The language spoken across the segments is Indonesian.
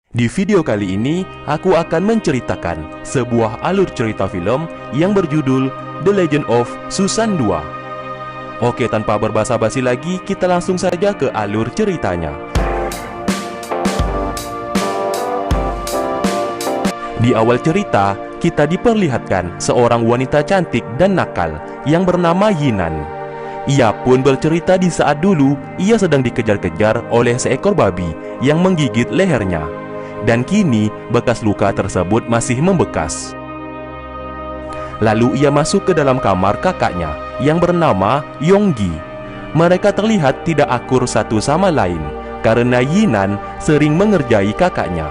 Di video kali ini, aku akan menceritakan sebuah alur cerita film yang berjudul The Legend of Susan II. Oke, tanpa berbasa-basi lagi, kita langsung saja ke alur ceritanya. Di awal cerita, kita diperlihatkan seorang wanita cantik dan nakal yang bernama Yinan. Ia pun bercerita di saat dulu ia sedang dikejar-kejar oleh seekor babi yang menggigit lehernya. Dan kini bekas luka tersebut masih membekas. Lalu ia masuk ke dalam kamar kakaknya yang bernama Yonggi. Mereka terlihat tidak akur satu sama lain karena Yinan sering mengerjai kakaknya.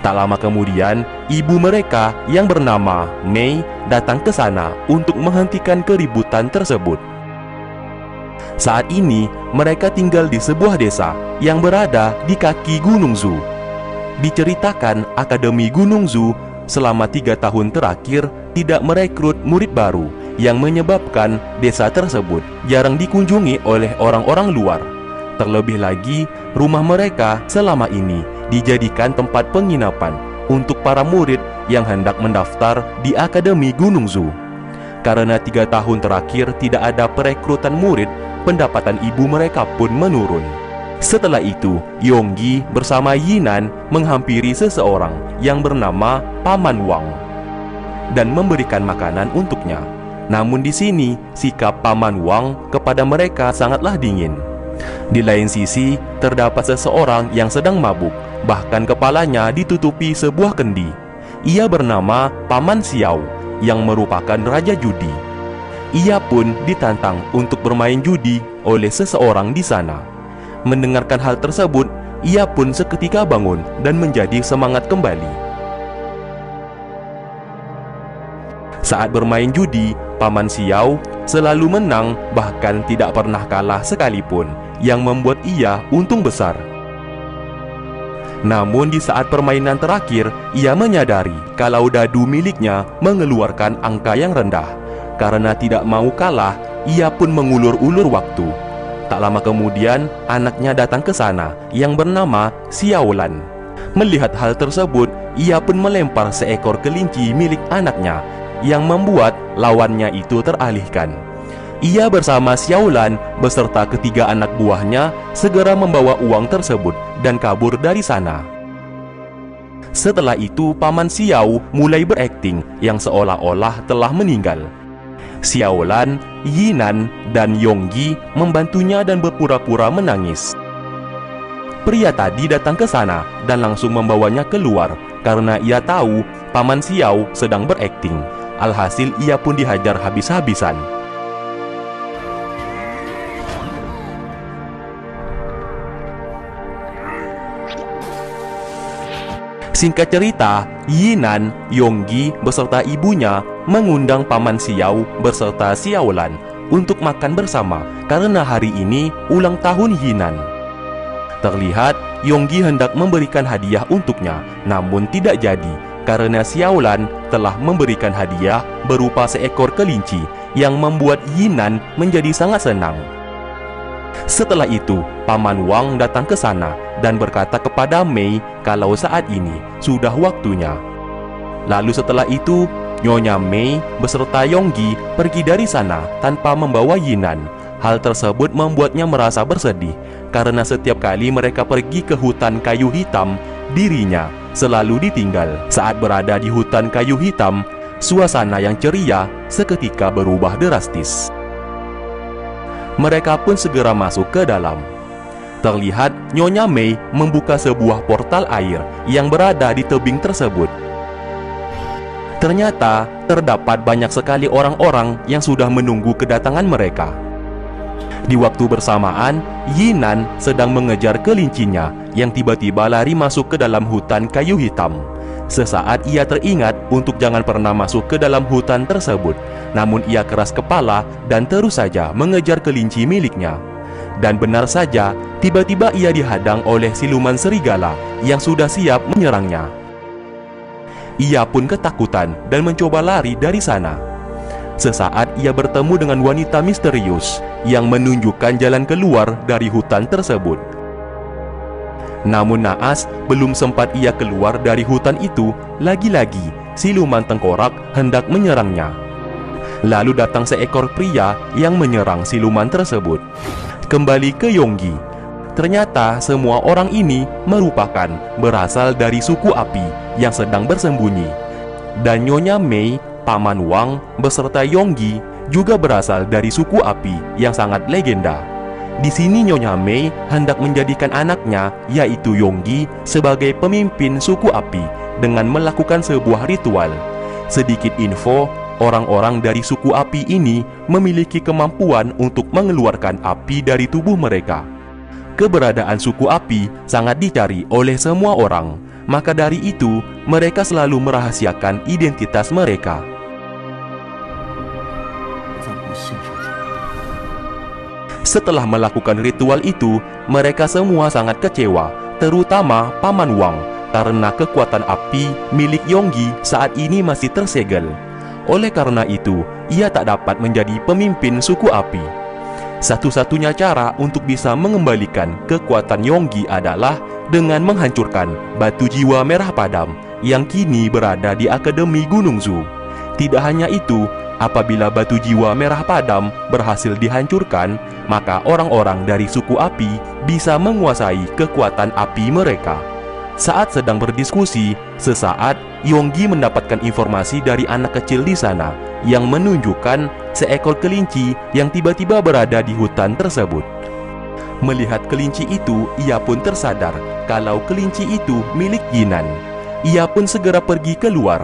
Tak lama kemudian, ibu mereka yang bernama Mei datang ke sana untuk menghentikan keributan tersebut. Saat ini, mereka tinggal di sebuah desa yang berada di kaki Gunung Zu. Diceritakan Akademi Gunung Zu selama 3 tahun terakhir tidak merekrut murid baru, yang menyebabkan desa tersebut jarang dikunjungi oleh orang-orang luar. Terlebih lagi, rumah mereka selama ini dijadikan tempat penginapan untuk para murid yang hendak mendaftar di Akademi Gunung Zu. Karena 3 tahun terakhir tidak ada perekrutan murid, pendapatan ibu mereka pun menurun. Setelah itu, Yonggi bersama Yinan menghampiri seseorang yang bernama Paman Wang dan memberikan makanan untuknya. Namun di sini, sikap Paman Wang kepada mereka sangatlah dingin. Di lain sisi, terdapat seseorang yang sedang mabuk, bahkan kepalanya ditutupi sebuah kendi. Ia bernama Paman Xiao, yang merupakan raja judi. Ia pun ditantang untuk bermain judi oleh seseorang di sana. Mendengarkan hal tersebut, ia pun seketika bangun dan menjadi semangat kembali. Saat bermain judi, Paman Xiao selalu menang, bahkan tidak pernah kalah sekalipun, yang membuat ia untung besar. Namun di saat permainan terakhir, ia menyadari kalau dadu miliknya mengeluarkan angka yang rendah. Karena tidak mau kalah, ia pun mengulur-ulur waktu. Tak lama kemudian, anaknya datang ke sana yang bernama Xiaolan. Melihat hal tersebut, ia pun melempar seekor kelinci milik anaknya, yang membuat lawannya itu teralihkan. Ia bersama Xiaolan beserta ketiga anak buahnya segera membawa uang tersebut dan kabur dari sana. Setelah itu, Paman Xiao mulai berakting yang seolah-olah telah meninggal. Xiaolan, Yinan, dan Yonggi membantunya dan berpura-pura menangis. Pria tadi datang ke sana dan langsung membawanya keluar karena ia tahu Paman Xiao sedang berakting. Alhasil ia pun dihajar habis-habisan. Singkat cerita, Yinan, Yonggi beserta ibunya mengundang Paman Xiao beserta Xiaolan untuk makan bersama karena hari ini ulang tahun Yinan. Terlihat Yonggi hendak memberikan hadiah untuknya, namun tidak jadi karena Xiaolan telah memberikan hadiah berupa seekor kelinci yang membuat Yinan menjadi sangat senang. Setelah itu, Paman Wang datang ke sana dan berkata kepada Mei kalau saat ini sudah waktunya. Lalu setelah itu, Nyonya Mei beserta Yonggi pergi dari sana tanpa membawa Yinan. Hal tersebut membuatnya merasa bersedih karena setiap kali mereka pergi ke hutan kayu hitam, dirinya selalu ditinggal. Saat berada di hutan kayu hitam, suasana yang ceria seketika berubah drastis. Mereka pun segera masuk ke dalam. Terlihat Nyonya Mei membuka sebuah portal air yang berada di tebing tersebut. Ternyata terdapat banyak sekali orang-orang yang sudah menunggu kedatangan mereka. Di waktu bersamaan, Yinan sedang mengejar kelincinya yang tiba-tiba lari masuk ke dalam hutan kayu hitam. Sesaat ia teringat untuk jangan pernah masuk ke dalam hutan tersebut. Namun ia keras kepala dan terus saja mengejar kelinci miliknya. Dan benar saja, tiba-tiba ia dihadang oleh siluman serigala yang sudah siap menyerangnya. Ia pun ketakutan dan mencoba lari dari sana. Sesaat ia bertemu dengan wanita misterius yang menunjukkan jalan keluar dari hutan tersebut. Namun naas belum sempat ia keluar dari hutan itu, lagi-lagi siluman tengkorak hendak menyerangnya. Lalu datang seekor pria yang menyerang siluman tersebut. Kembali ke Yonggi, ternyata semua orang ini merupakan berasal dari suku api yang sedang bersembunyi. Dan Nyonya Mei, Paman Wang, beserta Yonggi juga berasal dari suku api yang sangat legenda. Di sini Nyonya Mei hendak menjadikan anaknya, yaitu Yonggi, sebagai pemimpin suku api dengan melakukan sebuah ritual. Sedikit info, orang-orang dari suku api ini memiliki kemampuan untuk mengeluarkan api dari tubuh mereka. Keberadaan suku api sangat dicari oleh semua orang, maka dari itu mereka selalu merahasiakan identitas mereka. Setelah melakukan ritual itu, mereka semua sangat kecewa, terutama Paman Wang, karena kekuatan api milik Yonggi saat ini masih tersegel. Oleh karena itu, ia tak dapat menjadi pemimpin suku api. Satu-satunya cara untuk bisa mengembalikan kekuatan Yonggi adalah dengan menghancurkan batu jiwa merah padam yang kini berada di Akademi Gunung Zu. Tidak hanya itu, apabila batu jiwa merah padam berhasil dihancurkan, maka orang-orang dari suku api bisa menguasai kekuatan api mereka. Saat sedang berdiskusi, sesaat Yonggi mendapatkan informasi dari anak kecil di sana yang menunjukkan seekor kelinci yang tiba-tiba berada di hutan tersebut. Melihat kelinci itu, ia pun tersadar kalau kelinci itu milik Yinan. Ia pun segera pergi keluar.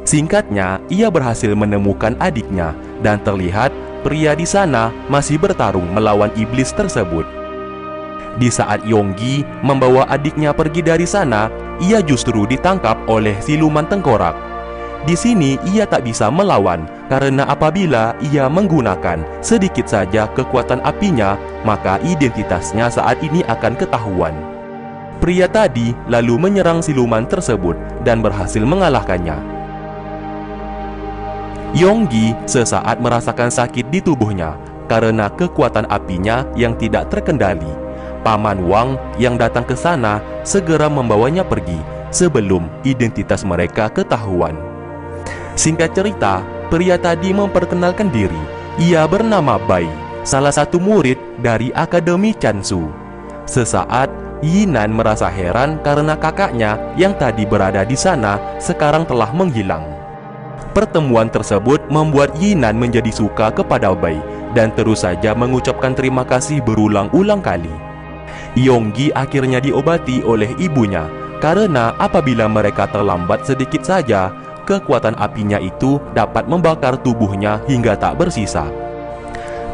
Singkatnya, ia berhasil menemukan adiknya dan terlihat pria di sana masih bertarung melawan iblis tersebut. Di saat Yonggi membawa adiknya pergi dari sana, ia justru ditangkap oleh siluman tengkorak. Di sini ia tak bisa melawan karena apabila ia menggunakan sedikit saja kekuatan apinya, maka identitasnya saat ini akan ketahuan. Pria tadi lalu menyerang siluman tersebut dan berhasil mengalahkannya. Yonggi sesaat merasakan sakit di tubuhnya karena kekuatan apinya yang tidak terkendali. Paman Wang yang datang ke sana segera membawanya pergi sebelum identitas mereka ketahuan. Singkat cerita, pria tadi memperkenalkan diri. Ia bernama Bai, salah satu murid dari Akademi Chansu. Sesaat, Yinan merasa heran karena kakaknya yang tadi berada di sana sekarang telah menghilang. Pertemuan tersebut membuat Yinan menjadi suka kepada Bai dan terus saja mengucapkan terima kasih berulang-ulang kali. Yonggi akhirnya diobati oleh ibunya karena apabila mereka terlambat sedikit saja, kekuatan apinya itu dapat membakar tubuhnya hingga tak bersisa.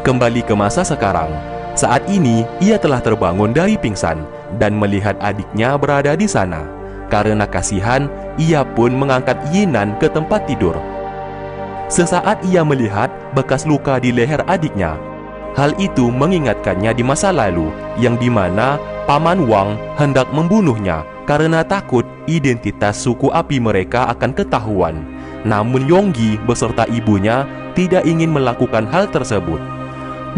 Kembali ke masa sekarang, saat ini ia telah terbangun dari pingsan dan melihat adiknya berada di sana. Karena kasihan, ia pun mengangkat Yinan ke tempat tidur. Sesaat ia melihat bekas luka di leher adiknya. Hal itu mengingatkannya di masa lalu, yang dimana Paman Wang hendak membunuhnya karena takut identitas suku api mereka akan ketahuan. Namun Yonggi beserta ibunya tidak ingin melakukan hal tersebut.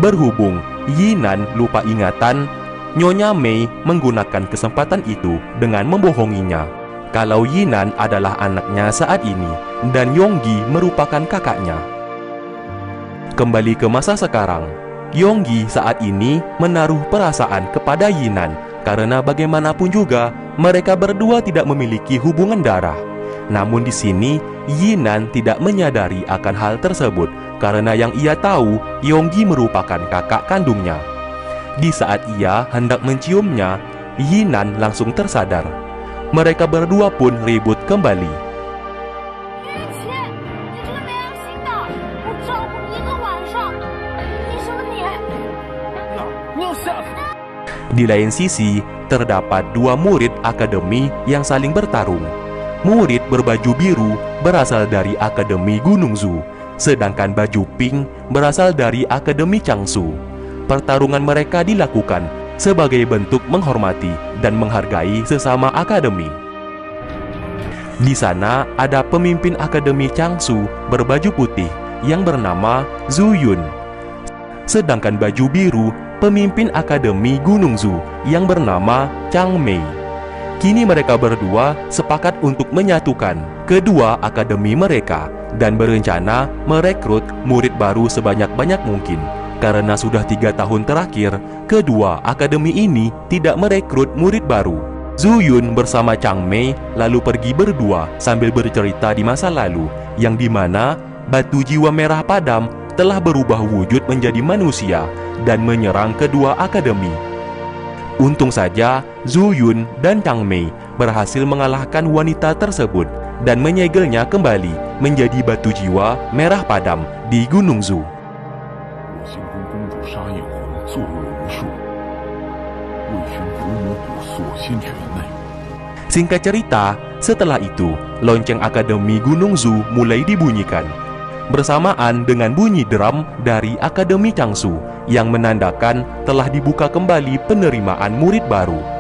Berhubung Yinan lupa ingatan, Nyonya Mei menggunakan kesempatan itu dengan membohonginya kalau Yinan adalah anaknya saat ini dan Yonggi merupakan kakaknya. Kembali ke masa sekarang, Yonggi saat ini menaruh perasaan kepada Yinan karena bagaimanapun juga mereka berdua tidak memiliki hubungan darah. Namun di sini Yinan tidak menyadari akan hal tersebut karena yang ia tahu Yonggi merupakan kakak kandungnya. Di saat ia hendak menciumnya, Yinan langsung tersadar. Mereka berdua pun ribut kembali. Di lain sisi, terdapat dua murid akademi yang saling bertarung. Murid berbaju biru berasal dari Akademi Gunung Zu, sedangkan baju pink berasal dari Akademi Changsu. Pertarungan mereka dilakukan sebagai bentuk menghormati dan menghargai sesama akademi. Di sana ada pemimpin Akademi Changsu berbaju putih yang bernama Zhu Yun. Sedangkan baju biru pemimpin Akademi Gunung Zu yang bernama Chang Mei. Kini mereka berdua sepakat untuk menyatukan kedua akademi mereka dan berencana merekrut murid baru sebanyak-banyak mungkin. Karena sudah 3 tahun terakhir, kedua akademi ini tidak merekrut murid baru. Zhu Yun bersama Chang Mei lalu pergi berdua sambil bercerita di masa lalu, yang dimana batu jiwa merah padam telah berubah wujud menjadi manusia dan menyerang kedua akademi. Untung saja Zhu Yun dan Chang Mei berhasil mengalahkan wanita tersebut dan menyegelnya kembali menjadi batu jiwa merah padam di Gunung Zu. Singkat cerita, setelah itu lonceng Akademi Gunung Zu mulai dibunyikan bersamaan dengan bunyi drum dari Akademi Changshu yang menandakan telah dibuka kembali penerimaan murid baru.